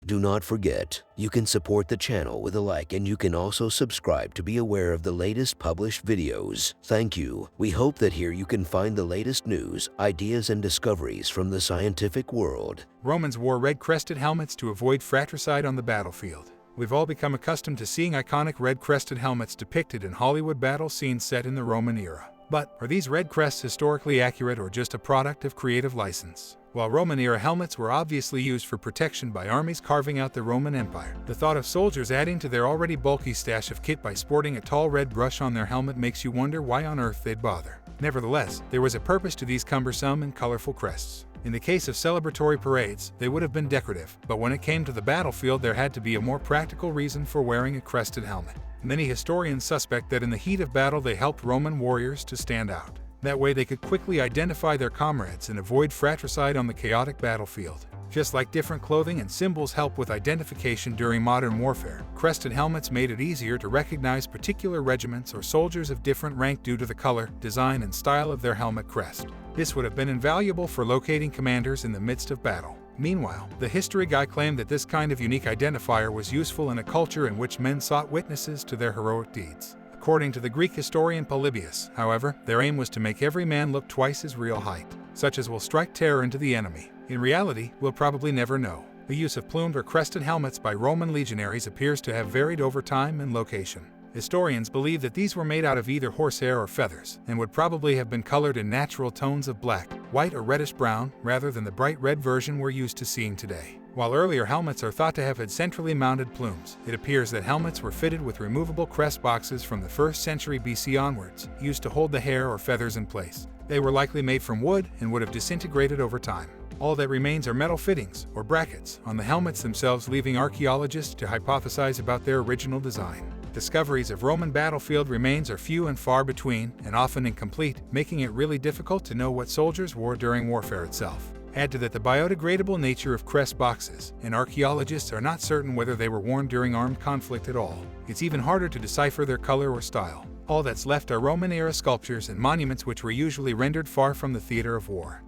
Do not forget, you can support the channel with a like, and you can also subscribe to be aware of the latest published videos. Thank you. We hope that here you can find the latest news, ideas, and discoveries from the scientific world. Romans wore red-crested helmets to avoid fratricide on the battlefield. We've all become accustomed to seeing iconic red-crested helmets depicted in Hollywood battle scenes set in the Roman era. But are these red crests historically accurate or just a product of creative license? While Roman-era helmets were obviously used for protection by armies carving out the Roman Empire, the thought of soldiers adding to their already bulky stash of kit by sporting a tall red brush on their helmet makes you wonder why on earth they'd bother. Nevertheless, there was a purpose to these cumbersome and colorful crests. In the case of celebratory parades, they would have been decorative, but when it came to the battlefield, there had to be a more practical reason for wearing a crested helmet. Many historians suspect that in the heat of battle they helped Roman warriors to stand out. That way they could quickly identify their comrades and avoid fratricide on the chaotic battlefield. Just like different clothing and symbols help with identification during modern warfare, crested helmets made it easier to recognize particular regiments or soldiers of different rank due to the color, design, and style of their helmet crest. This would have been invaluable for locating commanders in the midst of battle. Meanwhile, the history guy claimed that this kind of unique identifier was useful in a culture in which men sought witnesses to their heroic deeds. According to the Greek historian Polybius, however, their aim was to make every man look twice his real height, such as will strike terror into the enemy. In reality, we'll probably never know. The use of plumed or crested helmets by Roman legionaries appears to have varied over time and location. Historians believe that these were made out of either horsehair or feathers, and would probably have been colored in natural tones of black, white, or reddish-brown, rather than the bright red version we're used to seeing today. While earlier helmets are thought to have had centrally mounted plumes, it appears that helmets were fitted with removable crest boxes from the 1st century BC onwards, used to hold the hair or feathers in place. They were likely made from wood and would have disintegrated over time. All that remains are metal fittings, or brackets, on the helmets themselves, leaving archaeologists to hypothesize about their original design. Discoveries of Roman battlefield remains are few and far between, and often incomplete, making it really difficult to know what soldiers wore during warfare itself. Add to that the biodegradable nature of crest boxes, and archaeologists are not certain whether they were worn during armed conflict at all. It's even harder to decipher their color or style. All that's left are Roman-era sculptures and monuments which were usually rendered far from the theater of war.